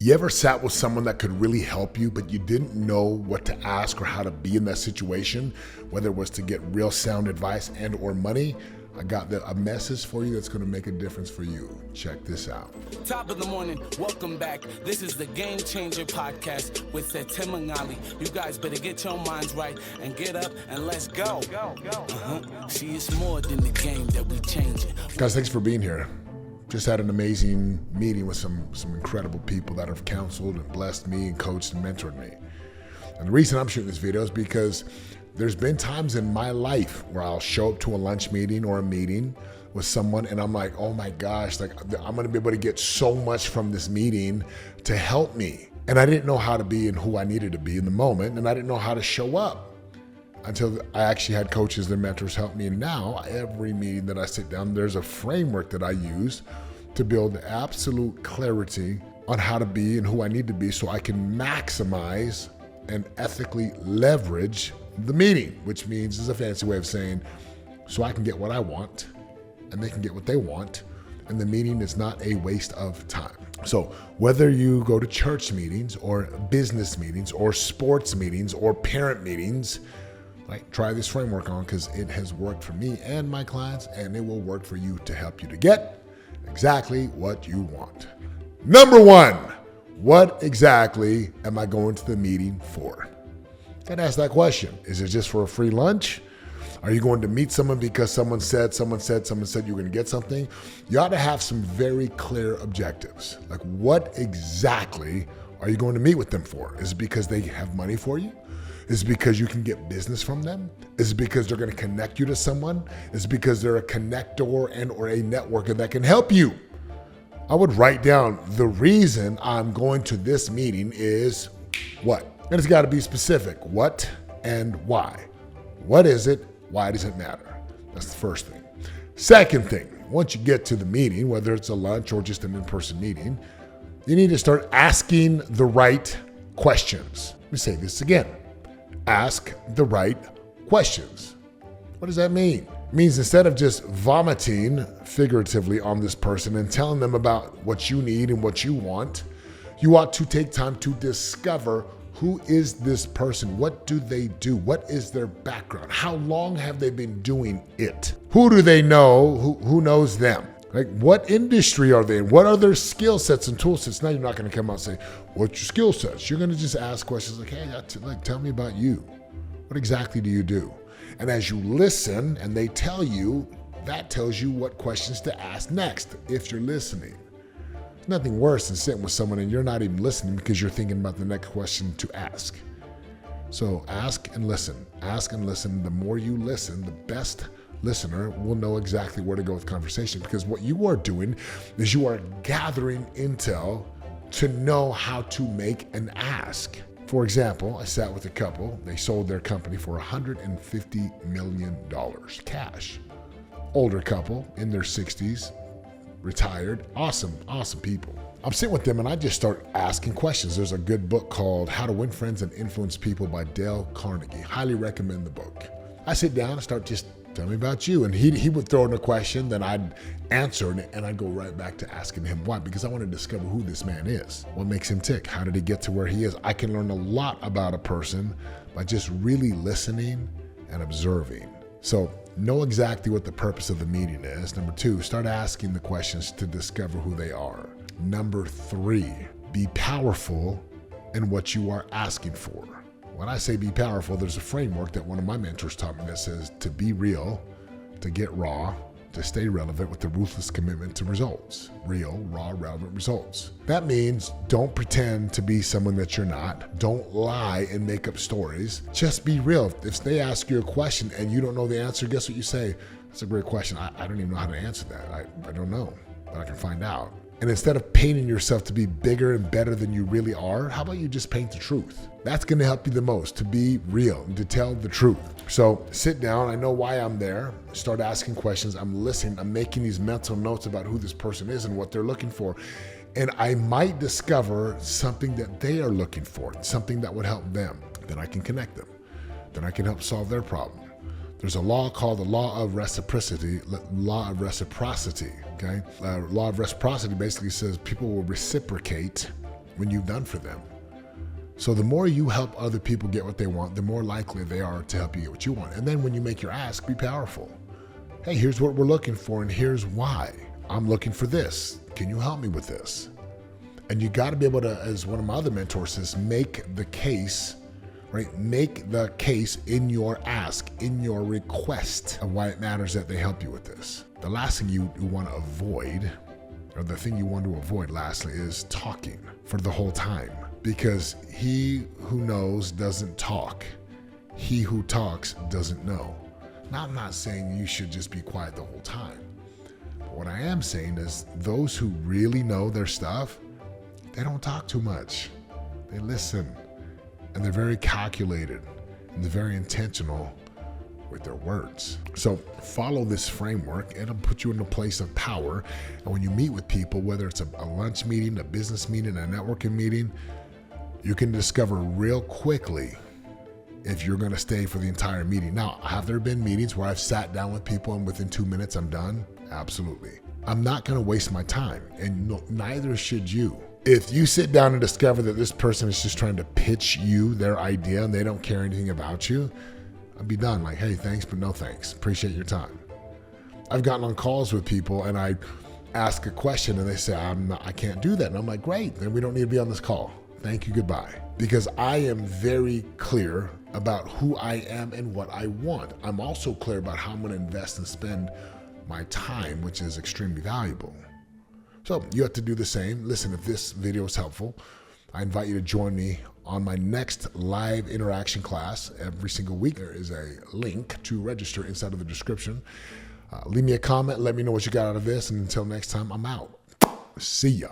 You ever sat with someone that could really help you, but you didn't know what to ask or how to be in that situation, whether it was to get real sound advice and or money? I got a message for you that's going to make a difference for you. Check this out. Top of the morning, welcome back. This is the Gamechanger podcast with Setema Gali. You guys better get your minds right and get up and let's go. See, it's more than the game that we changing. Guys, thanks for being here. Just had an amazing meeting with some incredible people that have counseled and blessed me and coached and mentored me. And the reason I'm shooting this video is because there's been times in my life where I'll show up to a lunch meeting or a meeting with someone and I'm like, oh my gosh, like I'm gonna be able to get so much from this meeting to help me. And I didn't know how to be and who I needed to be in the moment, and I didn't know how to show up until I actually had coaches and mentors help me. And now every meeting that I sit down, there's a framework that I use to build absolute clarity on how to be and who I need to be so I can maximize and ethically leverage the meeting, which means is a fancy way of saying, so I can get what I want and they can get what they want, and the meeting is not a waste of time. So whether you go to church meetings or business meetings or sports meetings or parent meetings, like, try this framework on, because it has worked for me and my clients, and it will work for you to help you to get exactly what you want. Number one, what exactly am I going to the meeting for? Gotta ask that question. Is it just for a free lunch? Are you going to meet someone because someone said you're going to get something? You ought to have some very clear objectives. Like, what exactly are you going to meet with them for? Is it because they have money for you? Is it because you can get business from them? Is it because they're going to connect you to someone? Is it because they're a connector and or a networker that can help you? I would write down the reason I'm going to this meeting is what? And it's got to be specific. What and why? What is it? Why does it matter? That's the first thing. Second thing, once you get to the meeting, whether it's a lunch or just an in-person meeting, you need to start asking the right questions. Let me say this again. Ask the right questions. What does that mean? It means instead of just vomiting figuratively on this person and telling them about what you need and what you want, you ought to take time to discover, who is this person? What do they do? What is their background? How long have they been doing it? Who do they know? Who knows them? Like, what industry are they in? What are their skill sets and tool sets? Now you're not going to come out and say, what's your skill sets? You're going to just ask questions like, hey, tell me about you. What exactly do you do? And as you listen and they tell you, that tells you what questions to ask next if you're listening. There's nothing worse than sitting with someone and you're not even listening because you're thinking about the next question to ask. So ask and listen. Ask and listen. The more you listen, the best listener will know exactly where to go with conversation, because what you are doing is you are gathering intel to know how to make an ask. For example, I sat with a couple. They sold their company for $150 million cash. Older couple in their 60s, retired, awesome people. I'm sitting with them and I just start asking questions. There's a good book called How to Win Friends and Influence People by Dale Carnegie. Highly recommend the book. I sit down and start just, tell me about you. And he would throw in a question, then I'd answer it, and I'd go right back to asking him why, because I want to discover who this man is. What makes him tick? How did he get to where he is? I can learn a lot about a person by just really listening and observing. So know exactly what the purpose of the meeting is. Number two, start asking the questions to discover who they are. Number three, be powerful in what you are asking for. When I say be powerful, there's a framework that one of my mentors taught me that says to be real, to get raw, to stay relevant with a ruthless commitment to results. Real, raw, relevant results. That means don't pretend to be someone that you're not. Don't lie and make up stories. Just be real. If they ask you a question and you don't know the answer, guess what you say? That's a great question. I don't even know how to answer that. I don't know, but I can find out. And instead of painting yourself to be bigger and better than you really are, how about you just paint the truth? That's going to help you the most, to be real and to tell the truth. So sit down. I know why I'm there. Start asking questions. I'm listening. I'm making these mental notes about who this person is and what they're looking for. And I might discover something that they are looking for, something that would help them. Then I can connect them. Then I can help solve their problem. There's a law called the law of reciprocity. Okay, law of reciprocity basically says people will reciprocate when you've done for them. So the more you help other people get what they want, the more likely they are to help you get what you want. And then when you make your ask, be powerful. Hey, here's what we're looking for and here's why. I'm looking for this. Can you help me with this? And you got to be able to, as one of my other mentors says, make the case, right? Make the case in your ask, in your request of why it matters that they help you with this. The last thing you want to avoid, or the thing you want to avoid lastly, is talking for the whole time. Because he who knows doesn't talk. He who talks doesn't know. Now, I'm not saying you should just be quiet the whole time. But what I am saying is those who really know their stuff, they don't talk too much. They listen. And they're very calculated. And they're very intentional with their words. So follow this framework. It'll put you in a place of power. And when you meet with people, whether it's a lunch meeting, a business meeting, a networking meeting, you can discover real quickly if you're going to stay for the entire meeting. Now, have there been meetings where I've sat down with people and within 2 minutes I'm done? Absolutely. I'm not going to waste my time, and neither should you. If you sit down and discover that this person is just trying to pitch you their idea and they don't care anything about you, I'll be done. Like, hey, thanks, but no thanks. Appreciate your time. I've gotten on calls with people and I ask a question and they say, I can't do that. And I'm like, great, then we don't need to be on this call. Thank you, goodbye. Because I am very clear about who I am and what I want. I'm also clear about how I'm going to invest and spend my time, which is extremely valuable. So you have to do the same. Listen, if this video is helpful, I invite you to join me on my next live interaction class every single week. There is a link to register inside of the description. Leave me a comment. Let me know what you got out of this. And until next time, I'm out. See ya.